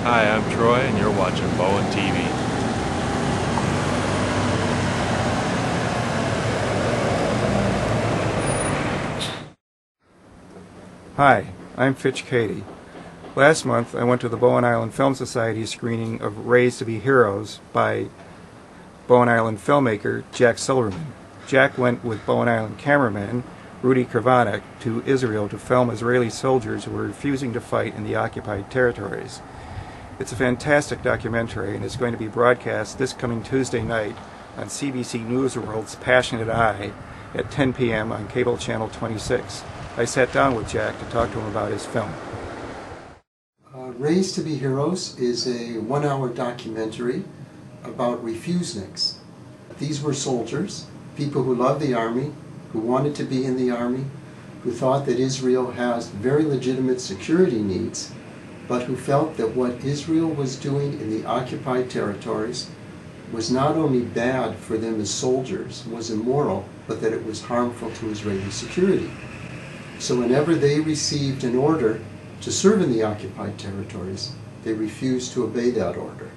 Hi, I'm Troy, and you're watching Bowen TV. Hi, I'm Fitch Cady. Last month, I went to the Bowen Island Film Society screening of Raised to Be Heroes by Bowen Island filmmaker Jack Silberman. Jack went with Bowen Island cameraman Rudy Kravanek to Israel to film Israeli soldiers who were refusing to fight in the occupied territories. It's a fantastic documentary and is going to be broadcast this coming Tuesday night on CBC News World's Passionate Eye at 10 p.m. on cable channel 26. I sat down with Jack to talk to him about his film. Raised to Be Heroes is a one-hour documentary about refuseniks. These were soldiers, people who loved the army, who wanted to be in the army, who thought that Israel has very legitimate security needs, but who felt that what Israel was doing in the occupied territories was not only bad for them as soldiers, was immoral, but that it was harmful to Israeli security. So whenever they received an order to serve in the occupied territories, they refused to obey that order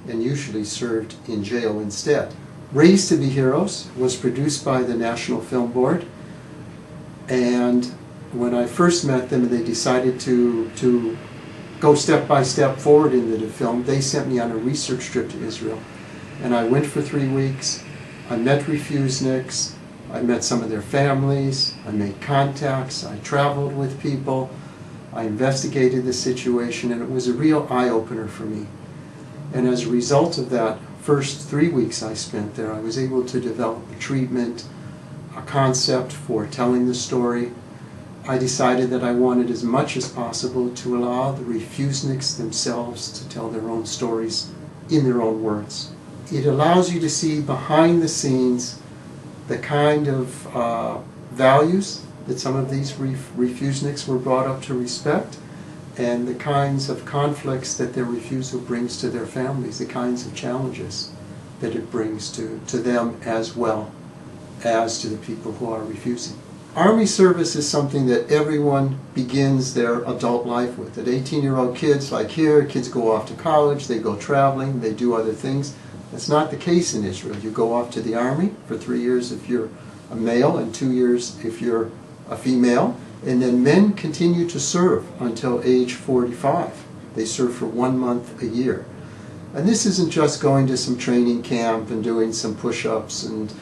and usually served in jail instead. Raised to Be Heroes was produced by the National Film Board, and when I first met them and they decided to go step by step forward into the film, they sent me on a research trip to Israel. And I went for 3 weeks. I met refuseniks. I met some of their families. I made contacts. I traveled with people. I investigated the situation, and it was a real eye-opener for me. And as a result of that first 3 weeks I spent there, I was able to develop a treatment, a concept for telling the story. I decided that I wanted as much as possible to allow the refuseniks themselves to tell their own stories in their own words. It allows you to see behind the scenes the kind of values that some of these refuseniks were brought up to respect, and the kinds of conflicts that their refusal brings to their families, the kinds of challenges that it brings to them as well as to the people who are refusing. Army service is something that everyone begins their adult life with. At 18-year-old kids, like here, kids go off to college, they go traveling, they do other things. That's not the case in Israel. You go off to the army for 3 years if you're a male and 2 years if you're a female, and then men continue to serve until age 45. They serve for 1 month a year. And this isn't just going to some training camp and doing some push-ups and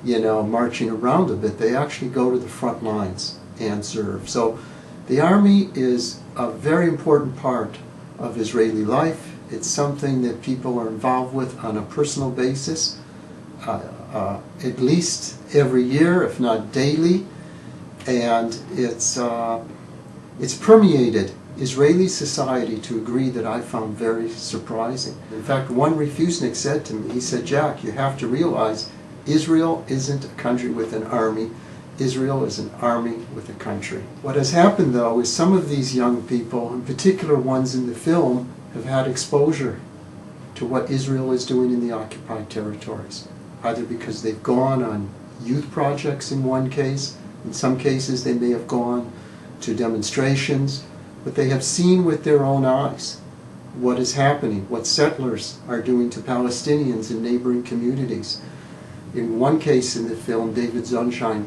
marching around a bit. They actually go to the front lines and serve. So the army is a very important part of Israeli life. It's something that people are involved with on a personal basis, at least every year, if not daily. And it's permeated Israeli society to a degree that I found very surprising. In fact, one refusenik said to me, he said, "Jack, you have to realize Israel isn't a country with an army. Israel is an army with a country." What has happened, though, is some of these young people, in particular ones in the film, have had exposure to what Israel is doing in the occupied territories, either because they've gone on youth projects in one case. In some cases, they may have gone to demonstrations, but they have seen with their own eyes what is happening, what settlers are doing to Palestinians in neighboring communities. In one case in the film, David Zonshine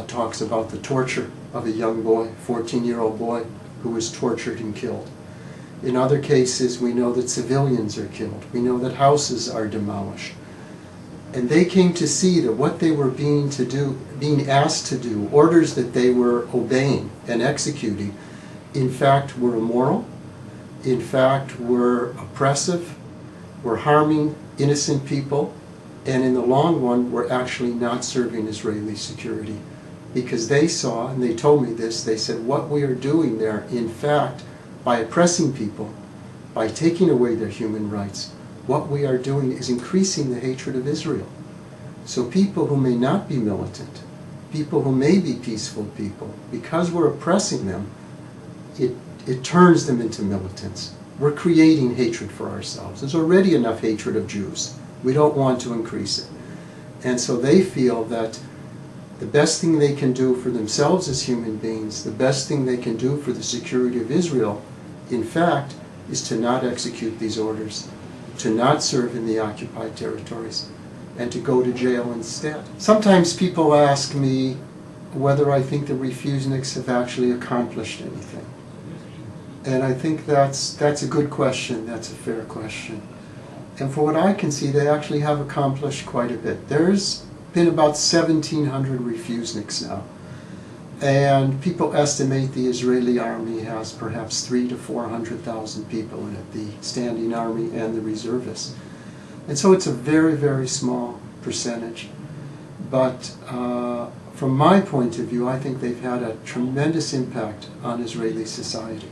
talks about the torture of a young boy, 14-year-old boy, who was tortured and killed. In other cases, we know that civilians are killed. We know that houses are demolished. And they came to see that what they were being asked to do, orders that they were obeying and executing, in fact were immoral, in fact were oppressive, were harming innocent people, and in the long run were actually not serving Israeli security. Because they saw, and they told me this, they said what we are doing there, in fact, by oppressing people, by taking away their human rights, what we are doing is increasing the hatred of Israel. So people who may not be militant, people who may be peaceful people, because we're oppressing them, it turns them into militants. We're creating hatred for ourselves. There's already enough hatred of Jews. We don't want to increase it. And so they feel that the best thing they can do for themselves as human beings, the best thing they can do for the security of Israel, in fact, is to not execute these orders, to not serve in the occupied territories, and to go to jail instead. Sometimes people ask me whether I think the refuseniks have actually accomplished anything. And I think that's a good question, that's a fair question. And for what I can see, they actually have accomplished quite a bit. There's been about 1,700 refuseniks now. And people estimate the Israeli army has perhaps 300,000 to 400,000 people in it, the standing army and the reservists. And so it's a very, very small percentage. But from my point of view, I think they've had a tremendous impact on Israeli society.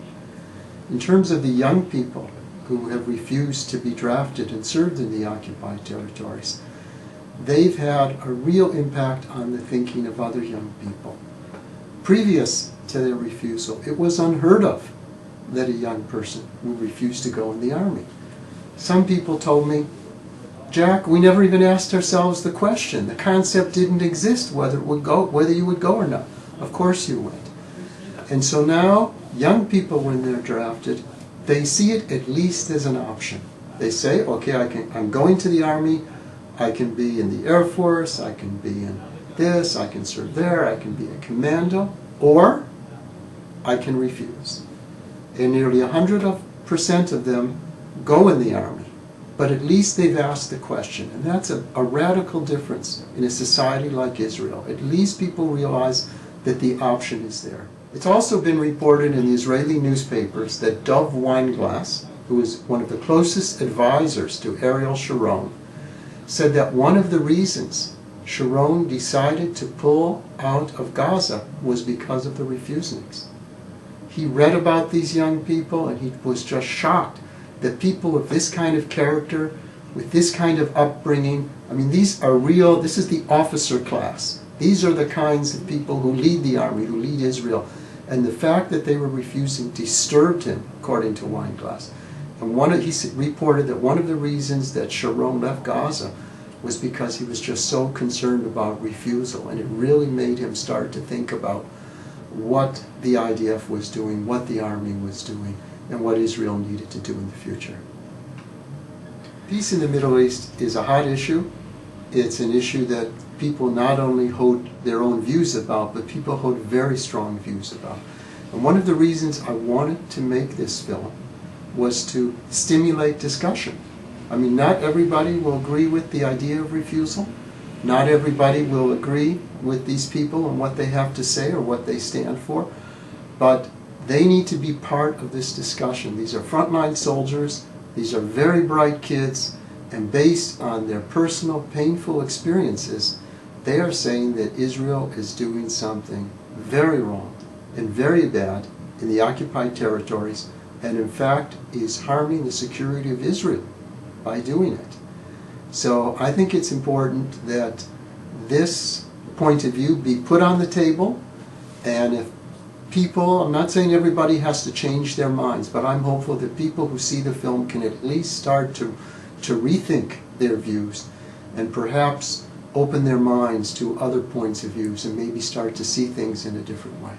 In terms of the young people who have refused to be drafted and served in the occupied territories, they've had a real impact on the thinking of other young people. Previous to their refusal, it was unheard of that a young person would refuse to go in the army. Some people told me, Jack, we never even asked ourselves the question. The concept didn't exist whether you would go or not. Of course you went. And so now, young people, when they're drafted, they see it at least as an option. They say, okay, I'm going to the army, I can be in the Air Force, I can be in this, I can serve there, I can be a commando, or I can refuse. And nearly 100% of them go in the army, but at least they've asked the question. And that's a radical difference in a society like Israel. At least people realize that the option is there. It's also been reported in the Israeli newspapers that Dov Weinglass, who is one of the closest advisors to Ariel Sharon, said that one of the reasons Sharon decided to pull out of Gaza was because of the refuseniks. He read about these young people and he was just shocked that people of this kind of character, with this kind of upbringing, I mean, these are real, this is the officer class. These are the kinds of people who lead the army, who lead Israel. And the fact that they were refusing disturbed him, according to Weinglass. And he reported that one of the reasons that Sharon left Gaza was because he was just so concerned about refusal, and it really made him start to think about what the IDF was doing, what the army was doing, and what Israel needed to do in the future. Peace in the Middle East is a hot issue. It's an issue that people not only hold their own views about, but people hold very strong views about. And one of the reasons I wanted to make this film was to stimulate discussion. I mean, not everybody will agree with the idea of refusal. Not everybody will agree with these people and what they have to say or what they stand for. But they need to be part of this discussion. These are frontline soldiers. These are very bright kids. And based on their personal painful experiences, they are saying that Israel is doing something very wrong and very bad in the occupied territories, and in fact is harming the security of Israel by doing it. So I think it's important that this point of view be put on the table, and if people, I'm not saying everybody has to change their minds, but I'm hopeful that people who see the film can at least start to rethink their views and perhaps open their minds to other points of views and maybe start to see things in a different way.